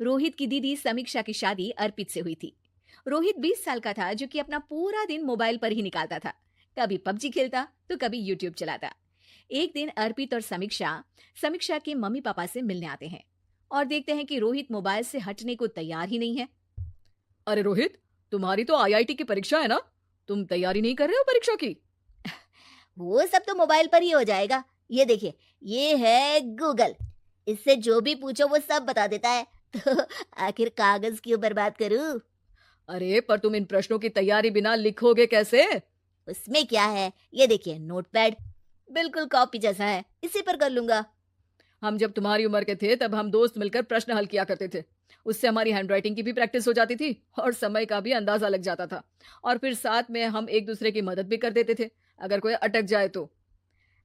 रोहित की दीदी समीक्षा की शादी अर्पित से हुई थी। रोहित 20 साल का था जो कि अपना पूरा दिन मोबाइल पर ही निकालता था। कभी पबजी खेलता तो कभी यूट्यूब चलाता। एक दिन अर्पित और समीक्षा समीक्षा के मम्मी पापा से मिलने आते हैं और देखते हैं कि रोहित मोबाइल से हटने को तैयार ही नहीं है। अरे रोहित, तुम्हारी तो आईआईटी की परीक्षा है ना? तुम तैयारी नहीं कर रहे हो परीक्षा की? वो सब तो मोबाइल पर ही हो जाएगा। ये देखिए, ये है गूगल। इससे जो भी पूछो वो सब बता देता है। तो आखिर कागज क्यों बर्बाद करूं? अरे पर तुम इन प्रश्नों की तैयारी बिना लिखोगे कैसे? उसमें क्या है, ये देखिए नोटपैड, बिल्कुल कॉपी जैसा है, इसी पर कर लूंगा। हम जब तुम्हारी उम्र के थे तब हम दोस्त मिलकर प्रश्न हल किया करते थे। उससे हमारी हैंडराइटिंग की भी प्रैक्टिस हो जाती थी और समय का भी अंदाजा लग जाता था। और फिर साथ में हम एक दूसरे की मदद भी कर देते थे अगर कोई अटक जाए तो।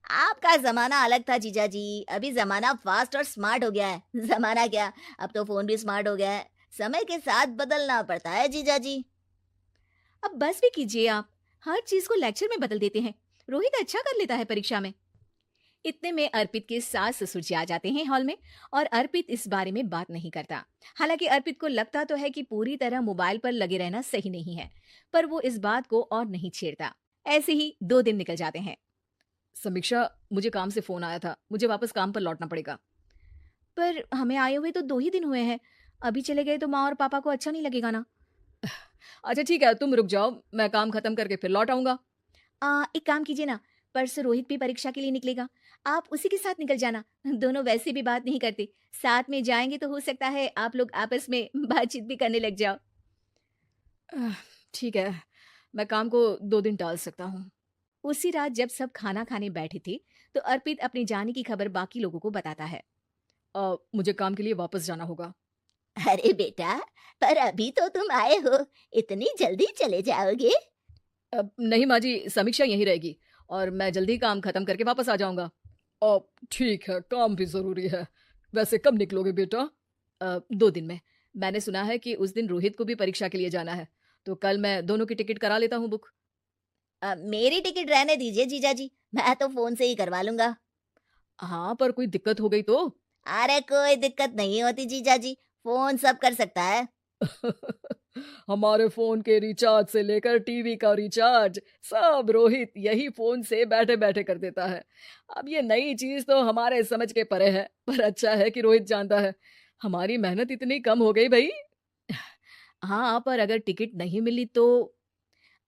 आपका जमाना अलग था जीजा जी। अभी जमाना फास्ट और स्मार्ट हो गया है। जमाना क्या, अब तो फोन भी स्मार्ट हो गया है। समय के साथ बदलना पड़ता है जीजा जी। अब बस भी कीजिए आप, हर चीज को लेक्चर में बदल देते हैं। रोहित अच्छा कर लेता है परीक्षा में। इतने में अर्पित के सास ससुर जी आ जाते हैं हॉल में और अर्पित इस बारे में बात नहीं करता। हालांकि अर्पित को लगता तो है कि पूरी तरह मोबाइल पर लगे रहना सही नहीं है, पर वो इस बात को और नहीं छेड़ता। ऐसे ही 2 दिन निकल जाते हैं। समीक्षा, मुझे काम से फोन आया था, मुझे वापस काम पर लौटना पड़ेगा। पर हमें आए हुए तो 2 ही दिन हुए हैं, अभी चले गए तो माँ और पापा को अच्छा नहीं लगेगा ना। अच्छा ठीक है, तुम रुक जाओ, मैं काम खत्म करके फिर लौट आऊंगा। एक काम कीजिए ना, परसों रोहित भी परीक्षा के लिए निकलेगा, आप उसी के साथ निकल जाना। दोनों वैसे भी बात नहीं करते, साथ में जाएंगे तो हो सकता है आप लोग आपस में बातचीत भी करने लग जाओ। आह, ठीक है, मैं काम को 2 दिन टाल सकता हूँ। उसी रात जब सब खाना खाने बैठे थे तो अर्पित अपने जाने की खबर बाकी लोगों को बताता है। मुझे काम के लिए वापस जाना होगा। अरे बेटा, पर अभी तो तुम आए हो, इतनी जल्दी चले जाओगे? नहीं माँ जी, समीक्षा यहीं रहेगी और मैं जल्दी काम खत्म करके वापस आ जाऊंगा। ठीक है, काम भी जरूरी है। वैसे कब निकलोगे बेटा? 2 दिन में। मैंने सुना है कि उस दिन रोहित को भी परीक्षा के लिए जाना है, तो कल मैं दोनों की टिकट करा लेता हूँ बुक। मेरी टिकट रहने दीजिए जीजा जी, मैं तो फोन से ही करवा लूंगा। हाँ, पर कोई दिक्कत हो गई तो? अरे कोई दिक्कत नहीं होती जीजा जी, फोन सब कर सकता है। हमारे फोन के रिचार्ज से लेकर टीवी का रिचार्ज सब रोहित यही फोन से बैठे बैठे कर देता है। अब ये नई चीज तो हमारे समझ के परे है, पर अच्छा है कि रोहित जानता है। हमारी मेहनत इतनी कम हो गई भाई। हाँ, पर अगर टिकट नहीं मिली तो?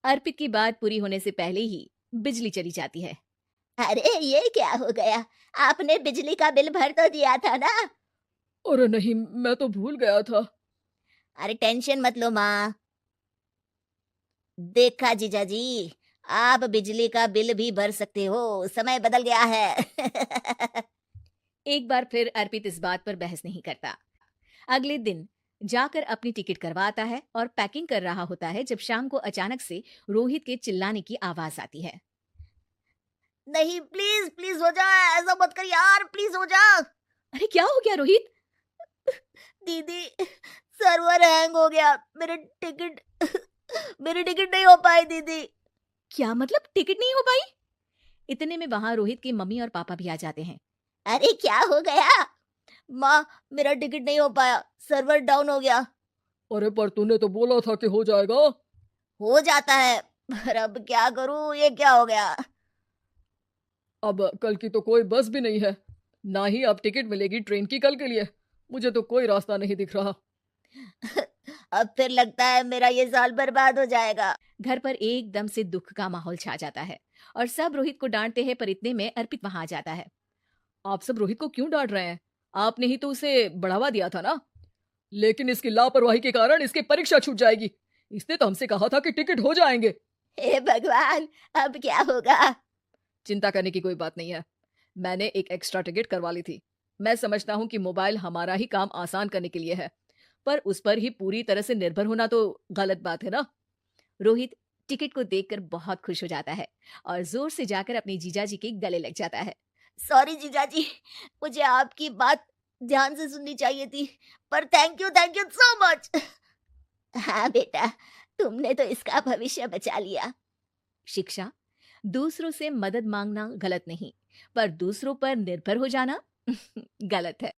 अर्पित की बात पूरी होने से पहले ही बिजली चली जाती है। अरे ये क्या हो गया, आपने बिजली का बिल भर तो दिया था ना? अरे नहीं, मैं तो भूल गया था। अरे टेंशन मत लो माँ। देखा जीजा जी, आप बिजली का बिल भी भर सकते हो, समय बदल गया है। एक बार फिर अर्पित इस बात पर बहस नहीं करता। अगले दिन जाकर अपनी टिकट करवाता है और पैकिंग कर रहा होता है जब शाम को अचानक से रोहित के चिल्लाने की आवाज आती है। नहीं, प्लीज प्लीज हो जा, ऐसा मत कर यार, प्लीज हो जा। अरे क्या हो गया रोहित? दीदी, सर्वर हैंग हो गया, मेरी टिकट नहीं हो पाई दीदी। क्या मतलब टिकट नहीं हो पाई? इतने में वहां रोहित के मम्मी और पापा भी आ जाते हैं। अरे क्या हो गया? माँ, मेरा टिकट नहीं हो पाया, सर्वर डाउन हो गया। अरे पर तूने तो बोला था कि हो जाएगा। हो जाता है, पर अब क्या करूं, ये क्या हो गया? अब कल की तो कोई बस भी नहीं है, ना ही अब टिकट मिलेगी ट्रेन की कल के लिए। मुझे तो कोई रास्ता नहीं दिख रहा। अब फिर लगता है मेरा ये साल बर्बाद हो जाएगा। घर पर एकदम से दुख का माहौल छा जाता है और सब रोहित को डांटते हैं, पर इतने में अर्पित वहां आ जाता है। आप सब रोहित को क्यों डांट रहे हैं? आपने ही तो उसे बढ़ावा दिया था ना। लेकिन इसकी लापरवाही के कारण इसकी परीक्षा छूट जाएगी। इसने तो हमसे कहा था कि टिकट हो जाएंगे। हे भगवान, अब क्या होगा? चिंता करने की कोई बात नहीं है, मैंने एक एक्स्ट्रा टिकट करवा ली थी। मैं समझता हूँ कि मोबाइल हमारा ही काम आसान करने के लिए है, पर उस पर ही पूरी तरह से निर्भर होना तो गलत बात है ना। रोहित टिकट को देखकर बहुत खुश हो जाता है और जोर से जाकर अपने जीजाजी के गले लग जाता है। सॉरी जीजा जी, मुझे आपकी बात ध्यान से सुननी चाहिए थी, पर थैंक यू सो मच। हाँ बेटा, तुमने तो इसका भविष्य बचा लिया। शिक्षा, दूसरों से मदद मांगना गलत नहीं, पर दूसरों पर निर्भर हो जाना गलत है।